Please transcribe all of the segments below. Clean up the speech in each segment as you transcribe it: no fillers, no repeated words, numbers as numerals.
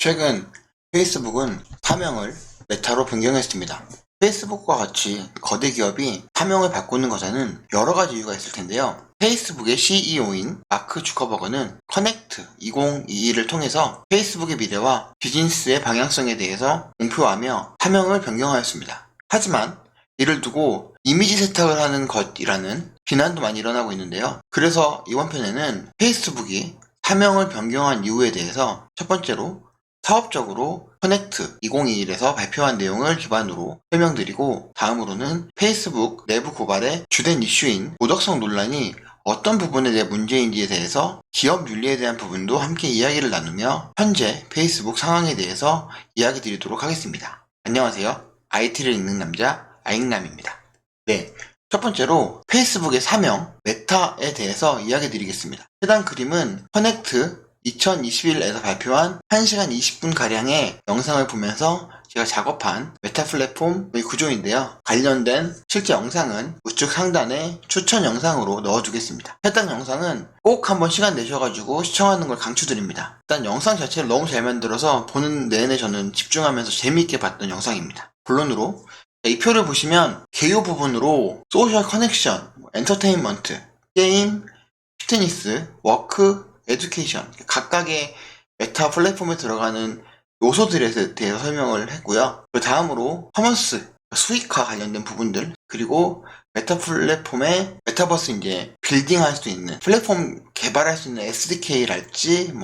최근 페이스북은 사명을 메타로 변경했습니다. 페이스북과 같이 거대 기업이 사명을 바꾸는 것에는 여러 가지 이유가 있을 텐데요. 페이스북의 CEO인 마크 주커버그는 커넥트 2022를 통해서 페이스북의 미래와 비즈니스의 방향성에 대해서 공표하며 사명을 변경하였습니다. 하지만 이를 두고 이미지 세탁을 하는 것이라는 비난도 많이 일어나고 있는데요. 그래서 이번 편에는 페이스북이 사명을 변경한 이유에 대해서 첫 번째로 사업적으로 커넥트 2021에서 발표한 내용을 기반으로 설명드리고, 다음으로는 페이스북 내부 고발의 주된 이슈인 도덕성 논란이 어떤 부분에 대해 문제인지에 대해서 기업 윤리에 대한 부분도 함께 이야기를 나누며 현재 페이스북 상황에 대해서 이야기 드리도록 하겠습니다. 안녕하세요. IT를 읽는 남자 아잉남입니다. 네, 첫 번째로 페이스북의 사명 메타에 대해서 이야기 드리겠습니다. 해당 그림은 커넥트 2021에서 발표한 1시간 20분가량의 영상을 보면서 제가 작업한 메타 플랫폼의 구조인데요. 관련된 실제 영상은 우측 상단에 추천 영상으로 넣어두겠습니다. 해당 영상은 꼭 한번 시간 내셔가지고 시청하는 걸 강추드립니다. 일단 영상 자체를 너무 잘 만들어서 보는 내내 저는 집중하면서 재미있게 봤던 영상입니다. 본론으로 이 표를 보시면 개요 부분으로 소셜 커넥션, 엔터테인먼트, 게임, 피트니스, 워크, 에듀케이션, 각각의 메타 플랫폼에 들어가는 요소들에 대해서 설명을 했고요. 그 다음으로 커머스, 수익화 관련된 부분들, 그리고 메타 플랫폼의 메타버스 이제 빌딩할 수 있는 플랫폼 개발할 수 있는 SDK랄지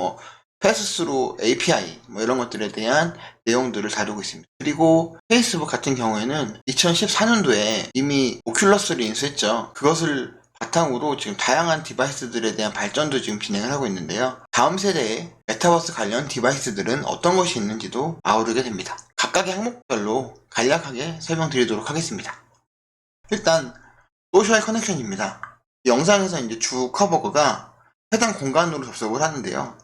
패스스루 API 이런 것들에 대한 내용들을 다루고 있습니다. 그리고 페이스북 같은 경우에는 2014년도에 이미 오큘러스를 인수했죠. 그것을 바탕으로 지금 다양한 디바이스들에 대한 발전도 지금 진행을 하고 있는데요. 다음 세대의 메타버스 관련 디바이스들은 어떤 것이 있는지도 아우르게 됩니다. 각각의 항목별로 간략하게 설명드리도록 하겠습니다. 일단 소셜 커넥션입니다. 영상에서 이제 주커버그가 해당 공간으로 접속을 하는데요.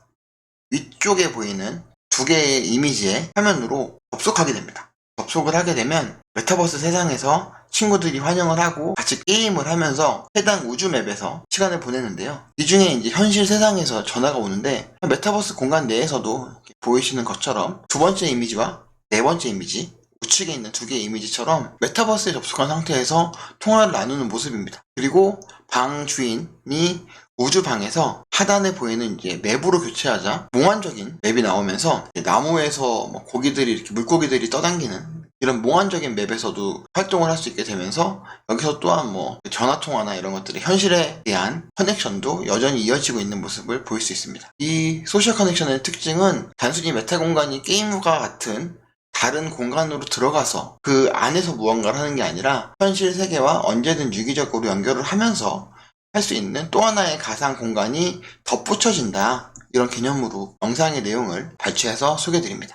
위쪽에 보이는 두 개의 이미지의 화면으로 접속하게 됩니다. 접속을 하게 되면 메타버스 세상에서 친구들이 환영을 하고 같이 게임을 하면서 해당 우주 맵에서 시간을 보내는데요. 이 중에 이제 현실 세상에서 전화가 오는데 메타버스 공간 내에서도 보이시는 것처럼 두 번째 이미지와 네 번째 이미지, 우측에 있는 두 개의 이미지처럼 메타버스에 접속한 상태에서 통화를 나누는 모습입니다. 그리고 방 주인이 우주방에서 하단에 보이는 이제 맵으로 교체하자 몽환적인 맵이 나오면서 나무에서 고기들이 이렇게 물고기들이 떠당기는 이런 몽환적인 맵에서도 활동을 할 수 있게 되면서 여기서 또한 전화통화나 이런 것들의 현실에 대한 커넥션도 여전히 이어지고 있는 모습을 보일 수 있습니다. 이 소셜 커넥션의 특징은 단순히 메타 공간이 게임과 같은 다른 공간으로 들어가서 그 안에서 무언가를 하는 게 아니라 현실 세계와 언제든 유기적으로 연결을 하면서 할 수 있는 또 하나의 가상 공간이 덧붙여진다, 이런 개념으로 영상의 내용을 발췌해서 소개드립니다.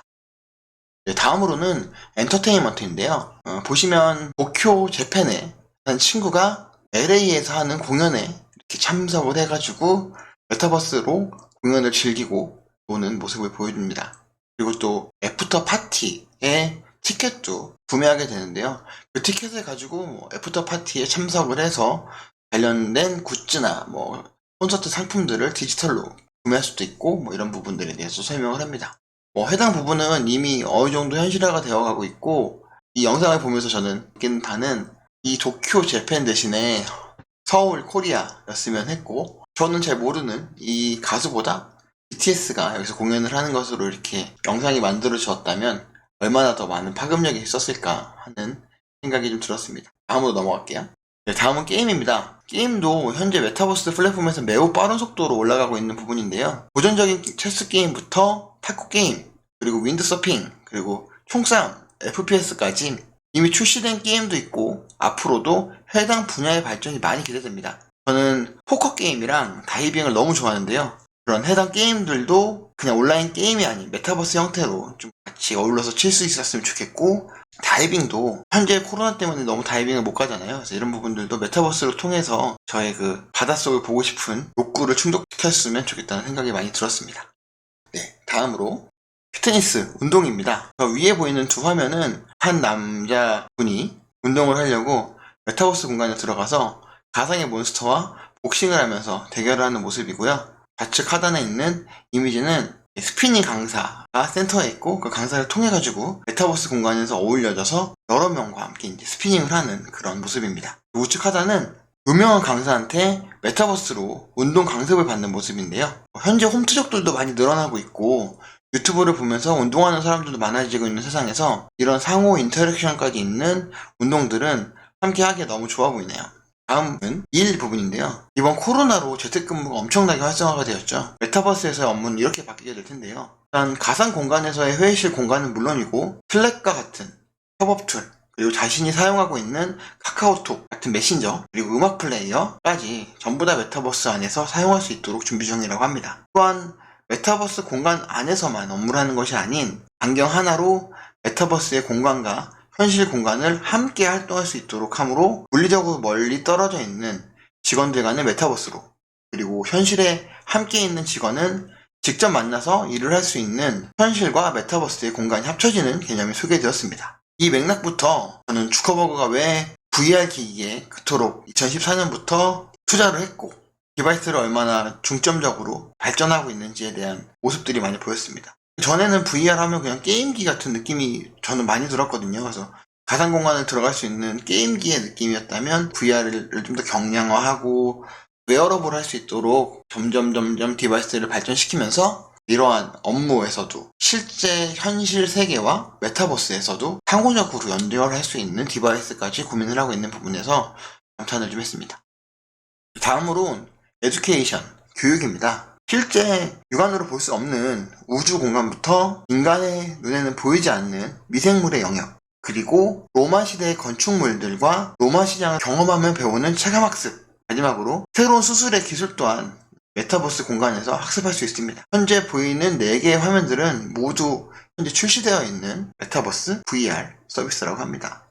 다음으로는 엔터테인먼트인데요. 보시면 도쿄 재팬에 한 친구가 LA에서 하는 공연에 이렇게 참석을 해가지고 메타버스로 공연을 즐기고 노는 모습을 보여줍니다. 그리고 또 애프터 파티의 티켓도 구매하게 되는데요. 그 티켓을 가지고 애프터 파티에 참석을 해서 관련된 굿즈나 콘서트 상품들을 디지털로 구매할 수도 있고 이런 부분들에 대해서 설명을 합니다. 해당 부분은 이미 어느 정도 현실화가 되어가고 있고, 이 영상을 보면서 저는 느낀 바는 이 도쿄 재팬 대신에 서울 코리아였으면 했고, 저는 잘 모르는 이 가수보다 BTS가 여기서 공연을 하는 것으로 이렇게 영상이 만들어졌다면 얼마나 더 많은 파급력이 있었을까 하는 생각이 좀 들었습니다. 다음으로 넘어갈게요. 네, 다음은 게임입니다. 게임도 현재 메타버스 플랫폼에서 매우 빠른 속도로 올라가고 있는 부분인데요. 고전적인 체스 게임부터 탁구 게임, 그리고 윈드서핑, 그리고 총싸움, FPS까지 이미 출시된 게임도 있고 앞으로도 해당 분야의 발전이 많이 기대됩니다. 저는 포커 게임이랑 다이빙을 너무 좋아하는데요. 그런 해당 게임들도 그냥 온라인 게임이 아닌 메타버스 형태로 좀 같이 어울러서 칠 수 있었으면 좋겠고, 다이빙도 현재 코로나 때문에 너무 다이빙을 못 가잖아요. 그래서 이런 부분들도 메타버스를 통해서 저의 그 바닷속을 보고 싶은 욕구를 충족시켰으면 좋겠다는 생각이 많이 들었습니다. 네, 다음으로 피트니스, 운동입니다. 위에 보이는 두 화면은 한 남자분이 운동을 하려고 메타버스 공간에 들어가서 가상의 몬스터와 복싱을 하면서 대결을 하는 모습이고요. 좌측 하단에 있는 이미지는 스피닝 강사가 센터에 있고 그 강사를 통해 가지고 메타버스 공간에서 어울려져서 여러 명과 함께 이제 스피닝을 하는 그런 모습입니다. 우측 하단은 유명한 강사한테 메타버스로 운동 강습을 받는 모습인데요. 현재 홈트족들도 많이 늘어나고 있고 유튜브를 보면서 운동하는 사람들도 많아지고 있는 세상에서 이런 상호 인터랙션까지 있는 운동들은 함께 하기에 너무 좋아 보이네요. 다음은 일 부분인데요. 이번 코로나로 재택근무가 엄청나게 활성화가 되었죠. 메타버스에서의 업무는 이렇게 바뀌게 될 텐데요. 일단 가상 공간에서의 회의실 공간은 물론이고 슬랙과 같은 협업 툴, 그리고 자신이 사용하고 있는 카카오톡 같은 메신저, 그리고 음악 플레이어까지 전부 다 메타버스 안에서 사용할 수 있도록 준비 중이라고 합니다. 또한 메타버스 공간 안에서만 업무를 하는 것이 아닌 안경 하나로 메타버스의 공간과 현실 공간을 함께 활동할 수 있도록 하므로 물리적으로 멀리 떨어져 있는 직원들 간의 메타버스로, 그리고 현실에 함께 있는 직원은 직접 만나서 일을 할 수 있는 현실과 메타버스의 공간이 합쳐지는 개념이 소개되었습니다. 이 맥락부터 저는 주커버그가 왜 VR 기기에 그토록 2014년부터 투자를 했고 디바이스를 얼마나 중점적으로 발전하고 있는지에 대한 모습들이 많이 보였습니다. 전에는 VR 하면 그냥 게임기 같은 느낌이 저는 많이 들었거든요. 그래서 가상 공간에 들어갈 수 있는 게임기의 느낌이었다면 VR을 좀 더 경량화하고 웨어러블 할 수 있도록 점점 디바이스를 발전시키면서 이러한 업무에서도 실제 현실 세계와 메타버스에서도 상호적으로 연결할 수 있는 디바이스까지 고민을 하고 있는 부분에서 감탄을 좀 했습니다. 다음으로는 에듀케이션, 교육입니다. 실제 육안으로 볼 수 없는 우주 공간부터 인간의 눈에는 보이지 않는 미생물의 영역, 그리고 로마 시대의 건축물들과 로마 시장을 경험하며 배우는 체감학습, 마지막으로 새로운 수술의 기술 또한 메타버스 공간에서 학습할 수 있습니다. 현재 보이는 4개의 화면들은 모두 현재 출시되어 있는 메타버스 VR 서비스라고 합니다.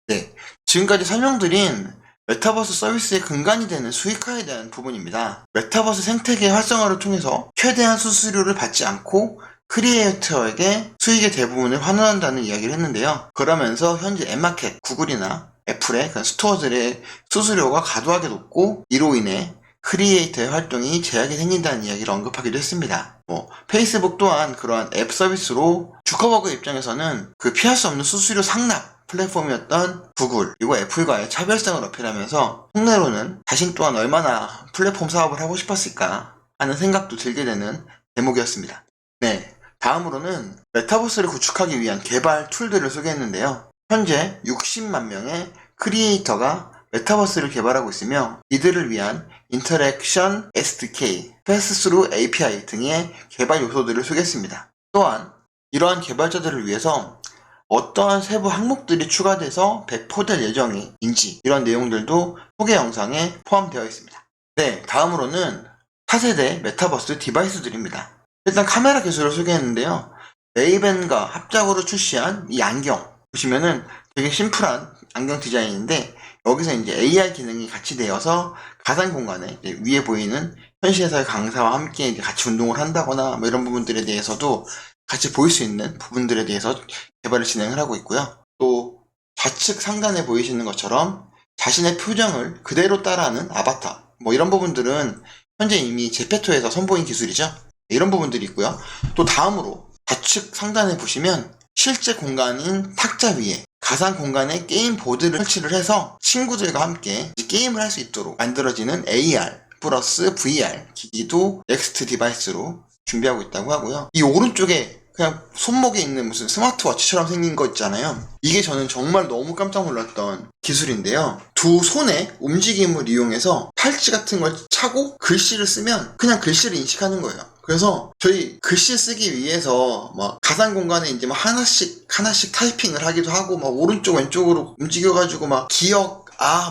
네, 지금까지 설명드린 메타버스 서비스의 근간이 되는 수익화에 대한 부분입니다. 메타버스 생태계 활성화를 통해서 최대한 수수료를 받지 않고 크리에이터에게 수익의 대부분을 환원한다는 이야기를 했는데요. 그러면서 현재 앱마켓, 구글이나 애플의 스토어들의 수수료가 과도하게 높고 이로 인해 크리에이터의 활동이 제약이 생긴다는 이야기를 언급하기도 했습니다. 페이스북 또한 그러한 앱 서비스로 주커버그 입장에서는 그 피할 수 없는 수수료 상납 플랫폼이었던 구글 그리고 애플과의 차별성을 어필하면서 속내로는 자신 또한 얼마나 플랫폼 사업을 하고 싶었을까 하는 생각도 들게 되는 대목이었습니다. 네, 다음으로는 메타버스를 구축하기 위한 개발 툴들을 소개했는데요. 현재 60만 명의 크리에이터가 메타버스를 개발하고 있으며 이들을 위한 인터랙션 SDK, 패스스루 API 등의 개발 요소들을 소개했습니다. 또한 이러한 개발자들을 위해서 어떠한 세부 항목들이 추가돼서 배포될 예정인지 이런 내용들도 소개 영상에 포함되어 있습니다. 네, 다음으로는 차세대 메타버스 디바이스들입니다. 일단 카메라 기술을 소개했는데요. 레이벤과 합작으로 출시한 이 안경 보시면은 되게 심플한 안경 디자인인데 여기서 이제 AR 기능이 같이 되어서 가상 공간에 위에 보이는 현실에서의 강사와 함께 이제 같이 운동을 한다거나 이런 부분들에 대해서도 같이 보일 수 있는 부분들에 대해서 개발을 진행을 하고 있고요. 또 좌측 상단에 보이시는 것처럼 자신의 표정을 그대로 따라하는 아바타 이런 부분들은 현재 이미 제페토에서 선보인 기술이죠. 이런 부분들이 있고요. 또 다음으로 좌측 상단에 보시면 실제 공간인 탁자 위에 가상 공간에 게임 보드를 설치를 해서 친구들과 함께 게임을 할 수 있도록 만들어지는 AR 플러스 VR 기기도 넥스트 디바이스로 준비하고 있다고 하고요. 이 오른쪽에 그냥 손목에 있는 무슨 스마트워치처럼 생긴 거 있잖아요. 이게 저는 정말 너무 깜짝 놀랐던 기술인데요. 두 손의 움직임을 이용해서 팔찌 같은 걸 차고 글씨를 쓰면 그냥 글씨를 인식하는 거예요. 그래서 저희 글씨 쓰기 위해서 가상 공간에 이제 하나씩 타이핑을 하기도 하고 오른쪽 왼쪽으로 움직여가지고 기억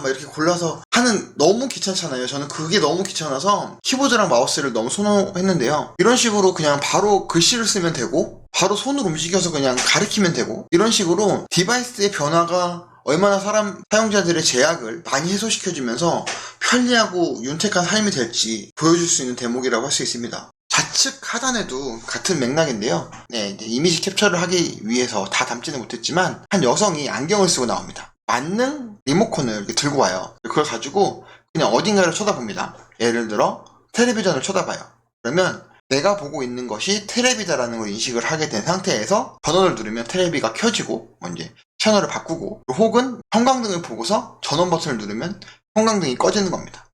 이렇게 골라서 하는 너무 귀찮잖아요. 저는 그게 너무 귀찮아서 키보드랑 마우스를 너무 선호했는데요. 이런 식으로 그냥 바로 글씨를 쓰면 되고 바로 손으로 움직여서 그냥 가리키면 되고 이런 식으로 디바이스의 변화가 얼마나 사용자들의 제약을 많이 해소시켜주면서 편리하고 윤택한 삶이 될지 보여줄 수 있는 대목이라고 할 수 있습니다. 좌측 하단에도 같은 맥락인데요. 네, 이제 이미지 캡처를 하기 위해서 다 담지는 못했지만 한 여성이 안경을 쓰고 나옵니다. 만능 리모컨을 이렇게 들고 와요. 그걸 가지고 그냥 어딘가를 쳐다봅니다. 예를 들어 텔레비전을 쳐다봐요. 그러면 내가 보고 있는 것이 테레비다라는 걸 인식을 하게 된 상태에서 전원을 누르면 테레비가 켜지고 이제 채널을 바꾸고, 혹은 형광등을 보고서 전원 버튼을 누르면 형광등이 꺼지는 겁니다.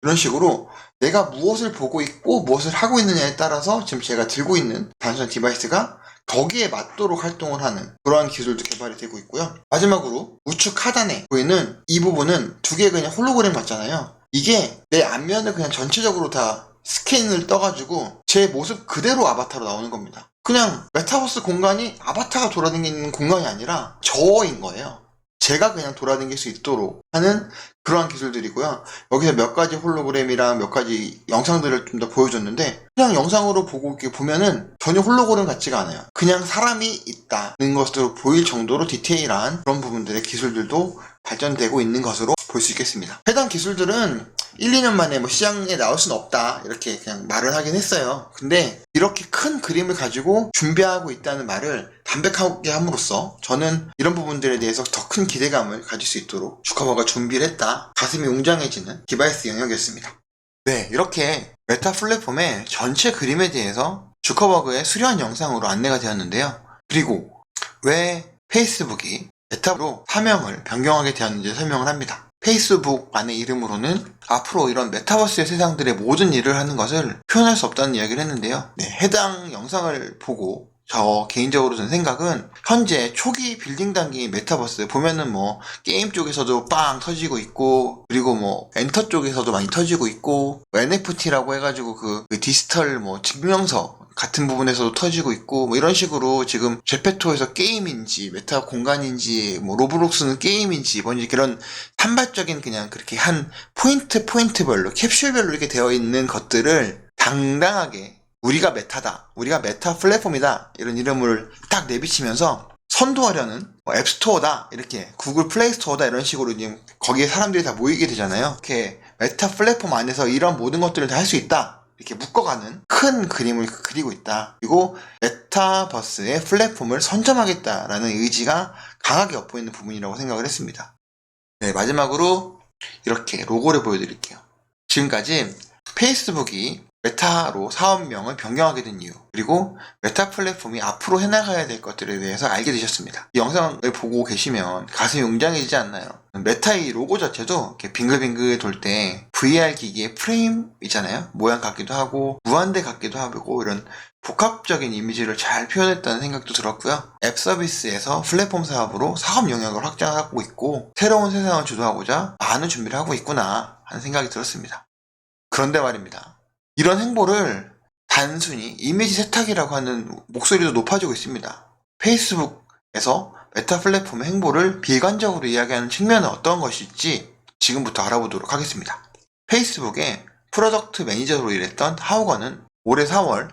이런 식으로 내가 무엇을 보고 있고 무엇을 하고 있느냐에 따라서 지금 제가 들고 있는 단순한 디바이스가 거기에 맞도록 활동을 하는 그러한 기술도 개발이 되고 있고요. 마지막으로 우측 하단에 보이는 이 부분은 두 개의 그냥 홀로그램 같잖아요. 이게 내 안면을 그냥 전체적으로 다 스캔을 떠가지고 제 모습 그대로 아바타로 나오는 겁니다. 그냥 메타버스 공간이 아바타가 돌아다니는 공간이 아니라 저인 거예요. 제가 그냥 돌아다닐 수 있도록 하는 그러한 기술들이고요. 여기서 몇 가지 홀로그램이랑 몇 가지 영상들을 좀 더 보여줬는데, 그냥 영상으로 보고 이렇게 보면은 전혀 홀로그램 같지가 않아요. 그냥 사람이 있다는 것으로 보일 정도로 디테일한 그런 부분들의 기술들도 발전되고 있는 것으로 볼 수 있겠습니다. 해당 기술들은 1, 2년 만에 뭐 시장에 나올 수는 없다 이렇게 그냥 말을 하긴 했어요. 근데 이렇게 큰 그림을 가지고 준비하고 있다는 말을 담백하게 함으로써 저는 이런 부분들에 대해서 더 큰 기대감을 가질 수 있도록 주커버가 준비를 했다, 가슴이 웅장해지는 디바이스 영역이었습니다. 네, 이렇게 메타 플랫폼의 전체 그림에 대해서 주커버그의 수려한 영상으로 안내가 되었는데요. 그리고 왜 페이스북이 메타로 사명을 변경하게 되었는지 설명을 합니다. 페이스북 안의 이름으로는 앞으로 이런 메타버스의 세상들의 모든 일을 하는 것을 표현할 수 없다는 이야기를 했는데요. 네, 해당 영상을 보고 저 개인적으로 든 생각은, 현재 초기 빌딩 단계인 메타버스 보면은 뭐 게임 쪽에서도 빵 터지고 있고, 그리고 뭐 엔터 쪽에서도 많이 터지고 있고, NFT라고 해가지고 그 디지털 뭐 증명서 같은 부분에서도 터지고 있고, 뭐 이런 식으로 지금 제페토에서 게임인지 메타 공간인지 뭐 로블록스는 게임인지 뭔지 그런 산발적인 그냥 그렇게 한 포인트별로 캡슐별로 이렇게 되어 있는 것들을 당당하게 우리가 메타다, 우리가 메타 플랫폼이다 이런 이름을 딱 내비치면서 선도하려는 앱스토어다, 이렇게 구글 플레이 스토어다 이런 식으로 지금 거기에 사람들이 다 모이게 되잖아요. 이렇게 메타 플랫폼 안에서 이런 모든 것들을 다 할 수 있다 이렇게 묶어가는 큰 그림을 그리고 있다. 그리고 메타버스의 플랫폼을 선점하겠다라는 의지가 강하게 엿보이는 부분이라고 생각을 했습니다. 네, 마지막으로 이렇게 로고를 보여드릴게요. 지금까지 페이스북이 메타로 사업명을 변경하게 된 이유, 그리고 메타 플랫폼이 앞으로 해나가야 될 것들에 대해서 알게 되셨습니다. 이 영상을 보고 계시면 가슴이 웅장해지지 않나요? 메타의 로고 자체도 이렇게 빙글빙글 돌 때 VR 기기의 프레임이잖아요. 모양 같기도 하고 무한대 같기도 하고, 이런 복합적인 이미지를 잘 표현했다는 생각도 들었고요. 앱 서비스에서 플랫폼 사업으로 사업 영역을 확장하고 있고 새로운 세상을 주도하고자 많은 준비를 하고 있구나 하는 생각이 들었습니다. 그런데 말입니다. 이런 행보를 단순히 이미지 세탁이라고 하는 목소리도 높아지고 있습니다. 페이스북에서 메타 플랫폼의 행보를 비관적으로 이야기하는 측면은 어떤 것일지 지금부터 알아보도록 하겠습니다. 페이스북의 프로덕트 매니저로 일했던 하우거는 올해 4월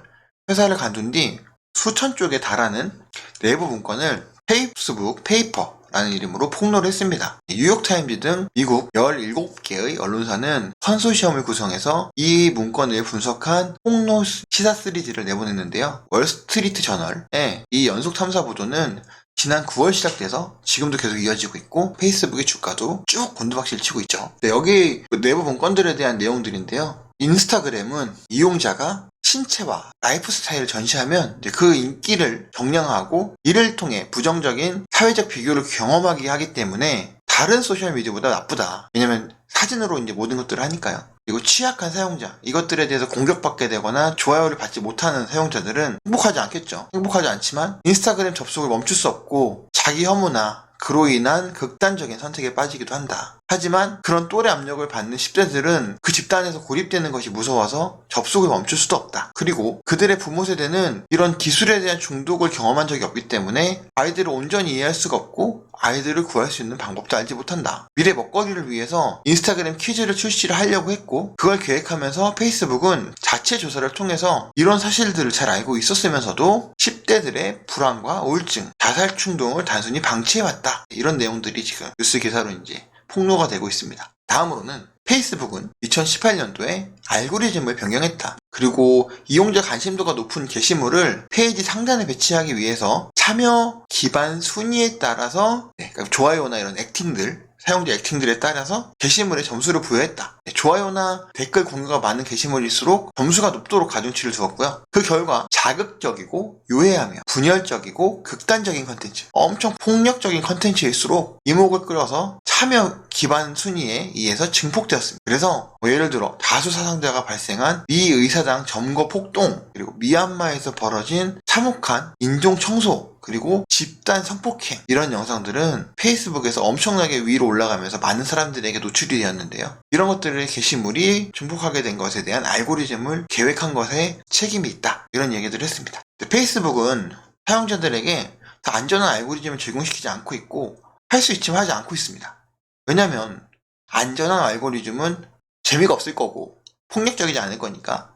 회사를 간둔 뒤 수천 쪽에 달하는 내부 문건을 페이스북 페이퍼라는 이름으로 폭로를 했습니다. 뉴욕타임즈 등 미국 17개의 언론사는 컨소시엄을 구성해서 이 문건을 분석한 폭로 시사 시리즈를 내보냈는데요. 월스트리트 저널의 이 연속 탐사 보도는 지난 9월 시작돼서 지금도 계속 이어지고 있고, 페이스북의 주가도 쭉 곤두박질 치고 있죠. 네, 여기 내부 문건들에 대한 내용들인데요. 인스타그램은 이용자가 신체와 라이프 스타일을 전시하면 그 인기를 경량화하고, 이를 통해 부정적인 사회적 비교를 경험하게 하기 때문에 다른 소셜미디어보다 나쁘다. 왜냐면 사진으로 이제 모든 것들을 하니까요. 그리고 취약한 사용자, 이것들에 대해서 공격받게 되거나 좋아요를 받지 못하는 사용자들은 행복하지 않겠죠. 행복하지 않지만 인스타그램 접속을 멈출 수 없고 자기 혐오나 그로 인한 극단적인 선택에 빠지기도 한다. 하지만 그런 또래 압력을 받는 10대들은 그 집단에서 고립되는 것이 무서워서 접속을 멈출 수도 없다. 그리고 그들의 부모 세대는 이런 기술에 대한 중독을 경험한 적이 없기 때문에 아이들을 온전히 이해할 수가 없고 아이들을 구할 수 있는 방법도 알지 못한다. 미래 먹거리를 위해서 인스타그램 퀴즈를 출시를 하려고 했고, 그걸 계획하면서 페이스북은 자체 조사를 통해서 이런 사실들을 잘 알고 있었으면서도 10대들의 불안과 우울증, 자살 충동을 단순히 방치해왔다. 이런 내용들이 지금 뉴스 기사로 이제 폭로가 되고 있습니다. 다음으로는 페이스북은 2018년도에 알고리즘을 변경했다. 그리고 이용자 관심도가 높은 게시물을 페이지 상단에 배치하기 위해서 참여 기반 순위에 따라서 그러니까 좋아요나 이런 액팅들 사용자 액팅들에 따라서 게시물에 점수를 부여했다. 좋아요나 댓글 공유가 많은 게시물일수록 점수가 높도록 가중치를 두었고요. 그 결과 자극적이고 요해하며 분열적이고 극단적인 컨텐츠, 엄청 폭력적인 컨텐츠일수록 이목을 끌어서 참여 기반 순위에 의해서 증폭되었습니다. 그래서 예를 들어 다수 사상자가 발생한 미 의사당 점거 폭동, 그리고 미얀마에서 벌어진 참혹한 인종 청소, 그리고 집단 성폭행, 이런 영상들은 페이스북에서 엄청나게 위로 올라가면서 많은 사람들에게 노출이 되었는데요. 이런 것들의 게시물이 증폭하게 된 것에 대한 알고리즘을 계획한 것에 책임이 있다, 이런 얘기들을 했습니다. 페이스북은 사용자들에게 더 안전한 알고리즘을 제공시키지 않고 있고, 할 수 있지만 하지 않고 있습니다. 왜냐면 안전한 알고리즘은 재미가 없을 거고 폭력적이지 않을 거니까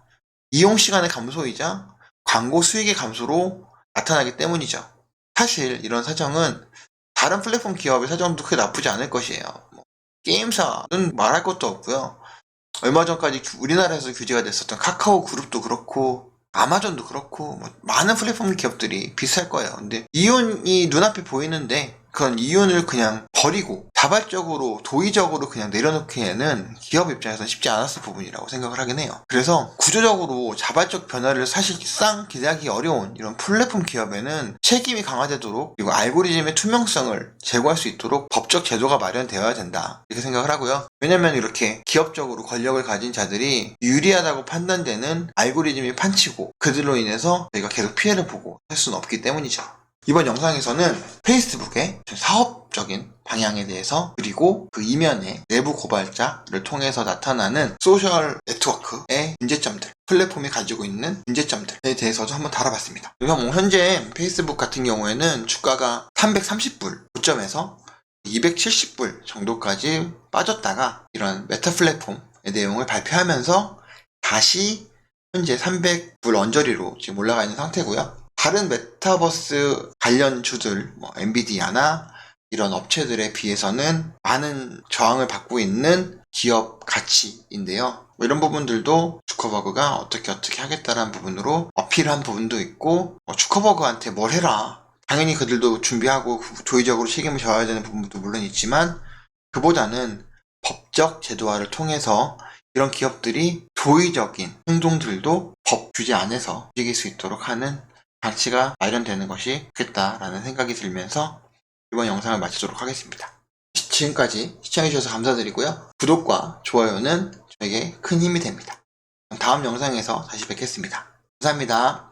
이용 시간의 감소이자 광고 수익의 감소로 나타나기 때문이죠. 사실 이런 사정은 다른 플랫폼 기업의 사정도 크게 나쁘지 않을 것이에요. 게임사는 말할 것도 없고요. 얼마 전까지 우리나라에서 규제가 됐었던 카카오 그룹도 그렇고 아마존도 그렇고 많은 플랫폼 기업들이 비슷할 거예요. 근데 이윤이 눈앞에 보이는데 그런 이윤을 그냥 버리고 자발적으로 도의적으로 그냥 내려놓기에는 기업 입장에서는 쉽지 않았을 부분이라고 생각을 하긴 해요. 그래서 구조적으로 자발적 변화를 사실상 기대하기 어려운 이런 플랫폼 기업에는 책임이 강화되도록, 그리고 알고리즘의 투명성을 제고할 수 있도록 법적 제도가 마련되어야 된다, 이렇게 생각을 하고요. 왜냐면 이렇게 기업적으로 권력을 가진 자들이 유리하다고 판단되는 알고리즘이 판치고 그들로 인해서 저희가 계속 피해를 보고 할 수는 없기 때문이죠. 이번 영상에서는 페이스북의 사업적인 방향에 대해서, 그리고 그 이면의 내부 고발자를 통해서 나타나는 소셜 네트워크의 문제점들, 플랫폼이 가지고 있는 문제점들에 대해서도 한번 다뤄봤습니다. 그래서 현재 페이스북 같은 경우에는 주가가 330불 고점에서 270불 정도까지 빠졌다가 이런 메타 플랫폼의 내용을 발표하면서 다시 현재 300불 언저리로 지금 올라가 있는 상태고요. 다른 메타버스 관련주들, 엔비디아나 이런 업체들에 비해서는 많은 저항을 받고 있는 기업 가치인데요. 이런 부분들도 주커버그가 어떻게 하겠다라는 부분으로 어필한 부분도 있고, 주커버그한테 뭘 해라, 당연히 그들도 준비하고 도의적으로 책임을 져야 되는 부분도 물론 있지만, 그보다는 법적 제도화를 통해서 이런 기업들이 도의적인 행동들도 법 규제 안에서 움직일 수 있도록 하는 장치가 마련되는 것이 좋겠다라는 생각이 들면서 이번 영상을 마치도록 하겠습니다. 지금까지 시청해주셔서 감사드리고요. 구독과 좋아요는 저에게 큰 힘이 됩니다. 다음 영상에서 다시 뵙겠습니다. 감사합니다.